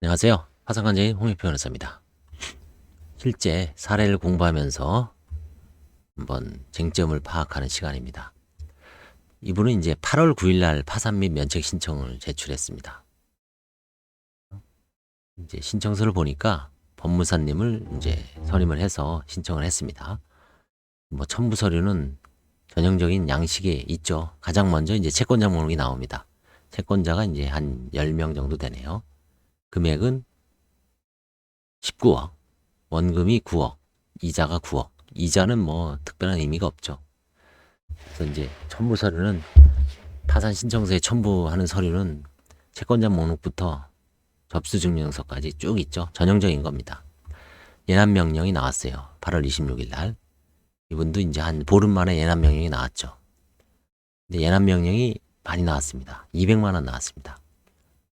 안녕하세요. 화상관제인 홍익표 변호사입니다. 실제 사례를 공부하면서 한번 쟁점을 파악하는 시간입니다. 이분은 이제 8월 9일 날 파산 및 면책 신청을 제출했습니다. 이제 신청서를 보니까 법무사님을 이제 선임을 해서 신청을 했습니다. 뭐 첨부 서류는 전형적인 양식이 있죠. 가장 먼저 이제 채권자 목록이 나옵니다. 채권자가 이제 한 10명 정도 되네요. 금액은 19억, 원금이 9억, 이자가 9억. 이자는 뭐 특별한 의미가 없죠. 그래서 이제 첨부 서류는 파산 신청서에 첨부하는 서류는 채권자 목록부터 접수증명서까지 쭉 있죠. 전형적인 겁니다. 예납명령이 나왔어요. 8월 26일 날. 이분도 이제 한 보름 만에 예납명령이 나왔죠. 근데 예납명령이 많이 나왔습니다. 200만 원 나왔습니다.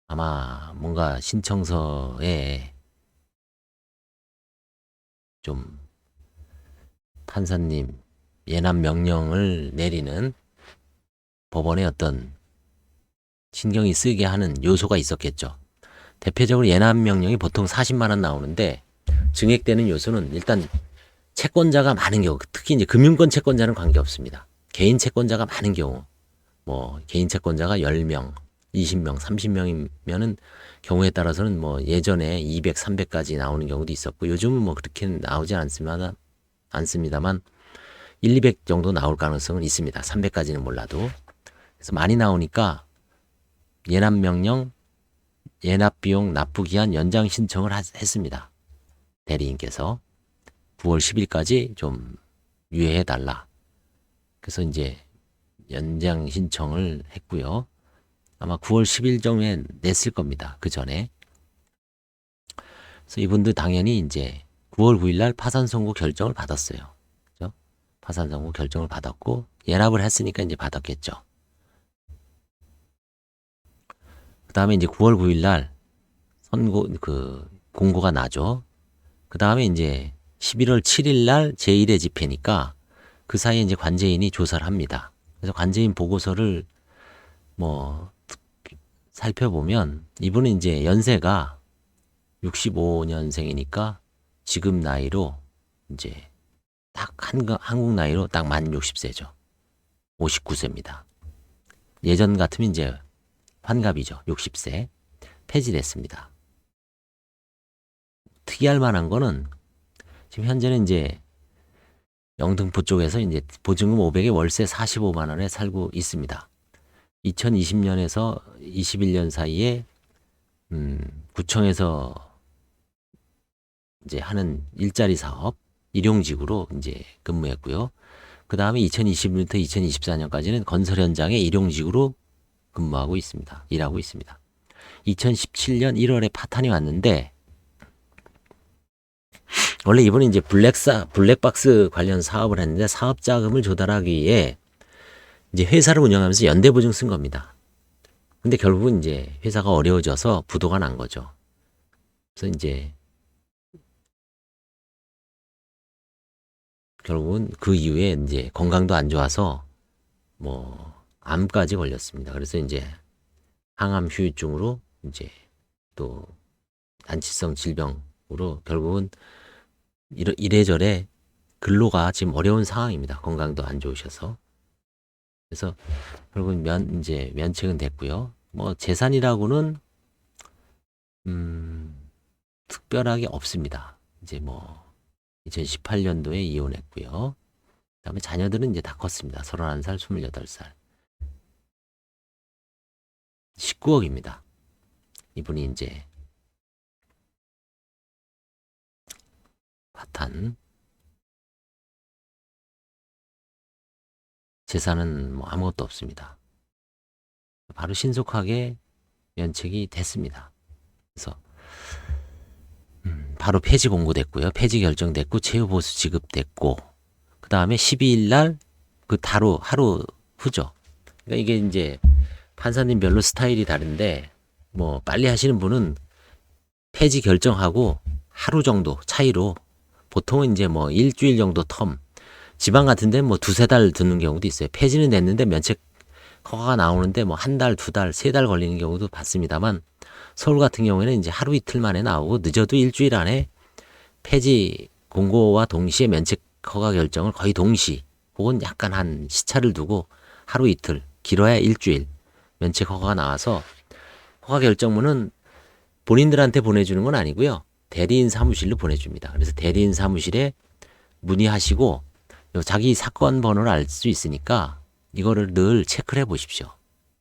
아마 뭔가 신청서에 좀 판사님 예납 명령을 내리는 법원의 어떤 신경이 쓰이게 하는 요소가 있었겠죠. 대표적으로 예납 명령이 보통 40만 원 나오는데 증액되는 요소는 일단 채권자가 많은 경우, 특히 이제 금융권 채권자는 관계없습니다. 개인 채권자가 많은 경우, 뭐 개인 채권자가 10명, 20명, 30명이면은 경우에 따라서는 뭐 예전에 200, 300까지 나오는 경우도 있었고 요즘은 뭐 그렇게 나오지 않습니다만 1, 200 정도 나올 가능성은 있습니다. 300까지는 몰라도. 그래서 많이 나오니까 예납명령, 예납비용 납부기한 연장 신청을 했습니다. 대리인께서 9월 10일까지 좀 유예해달라. 그래서 이제 연장 신청을 했고요. 아마 9월 10일 정도에 냈을 겁니다. 그 전에. 그래서 이분들 당연히 이제 9월 9일 날 파산 선고 결정을 받았어요. 그죠? 파산 선고 결정을 받았고 예납을 했으니까 이제 받았겠죠. 그 다음에 이제 9월 9일 날 공고가 나죠. 그 다음에 이제 11월 7일 날 제1회 집회니까 그 사이에 이제 관제인이 조사를 합니다. 그래서 관제인 보고서를 뭐 살펴보면 이분은 이제 연세가 65년생이니까 지금 나이로 이제 딱 한국 나이로 딱 만 60세죠. 59세입니다. 예전 같으면 이제 환갑이죠. 60세. 폐지됐습니다. 특이할 만한 거는 지금 현재는 이제 영등포 쪽에서 이제 보증금 500에 월세 45만 원에 살고 있습니다. 2020년에서 21년 사이에 구청에서 이제 하는 일자리 사업 일용직으로 이제 근무했고요. 그 다음에 2021년부터 2024년까지는 건설 현장에 일용직으로 근무하고 있습니다. 일하고 있습니다. 2017년 1월에 파탄이 왔는데 원래 이분은 이제 블랙박스 관련 사업을 했는데 사업 자금을 조달하기 위해 이제 회사를 운영하면서 연대보증 쓴 겁니다. 근데 결국은 이제 회사가 어려워져서 부도가 난 거죠. 그래서 이제 결국은 그 이후에 이제 건강도 안 좋아서 뭐 암까지 걸렸습니다. 그래서 이제 항암 후유증으로 이제 또 난치성 질병으로 결국은 이래저래 근로가 지금 어려운 상황입니다. 건강도 안 좋으셔서. 그래서 결국은 이제 면책은 됐고요. 뭐 재산이라고는 특별하게 없습니다. 이제 뭐 2018년도에 이혼했고요. 그다음에 자녀들은 이제 다 컸습니다. 31살, 28살. 19억입니다. 이분이 이제 파탄. 재산은 뭐 아무것도 없습니다. 바로 신속하게 면책이 됐습니다. 그래서 바로 폐지 공고됐고요. 폐지 결정됐고 채우보수 지급됐고 그 다음에 12일 날 그 하루 후죠. 그러니까 이게 이제 판사님별로 스타일이 다른데 뭐 빨리 하시는 분은 폐지 결정하고 하루 정도 차이로 보통은 이제 뭐 일주일 정도 텀 지방 같은 데는 뭐 두세 달 듣는 경우도 있어요. 폐지는 됐는데 면책 허가가 나오는데 뭐 한 달, 두 달, 세 달 걸리는 경우도 봤습니다만 서울 같은 경우에는 이제 하루 이틀 만에 나오고 늦어도 일주일 안에 폐지 공고와 동시에 면책 허가 결정을 거의 동시 혹은 약간 한 시차를 두고 하루 이틀 길어야 일주일 면책 허가가 나와서 허가 결정문은 본인들한테 보내주는 건 아니고요. 대리인 사무실로 보내줍니다. 그래서 대리인 사무실에 문의하시고 자기 사건 번호를 알 수 있으니까 이거를 늘 체크를 해보십시오.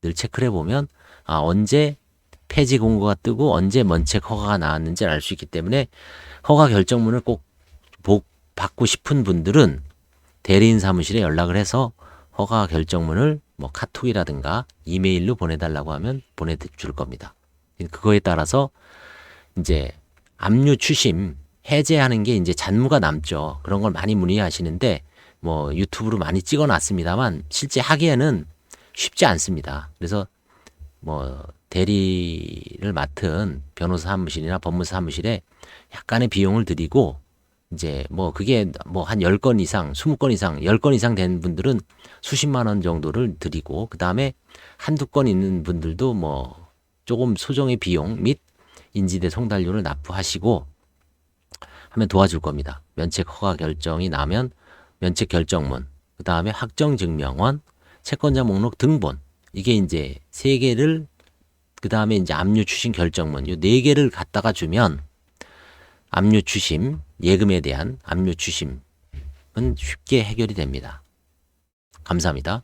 늘 체크를 해보면 언제 폐지 공고가 뜨고 언제 면책 허가가 나왔는지 알 수 있기 때문에 허가 결정문을 꼭 받고 싶은 분들은 대리인 사무실에 연락을 해서 허가 결정문을 뭐 카톡이라든가 이메일로 보내달라고 하면 보내줄 겁니다. 그거에 따라서 이제 압류 추심 해제하는 게 이제 잔무가 남죠. 그런 걸 많이 문의하시는데 뭐 유튜브로 많이 찍어 놨습니다만 실제 하기에는 쉽지 않습니다. 그래서 뭐 대리를 맡은 변호사 사무실이나 법무사 사무실에 약간의 비용을 들이고 이제 뭐 그게 뭐 한 10건 이상, 20건 이상, 10건 이상 된 분들은 수십만 원 정도를 드리고 그다음에 한두 건 있는 분들도 뭐 조금 소정의 비용 및 인지대 송달료를 납부하시고 하면 도와줄 겁니다. 면책 허가 결정이 나면 면책 결정문, 그다음에 확정 증명원, 채권자 목록 등본 이게 이제 세 개를 그다음에 이제 압류 추심 결정문 요 네 개를 갖다가 주면 압류 추심 예금에 대한 압류 추심은 쉽게 해결이 됩니다. 감사합니다.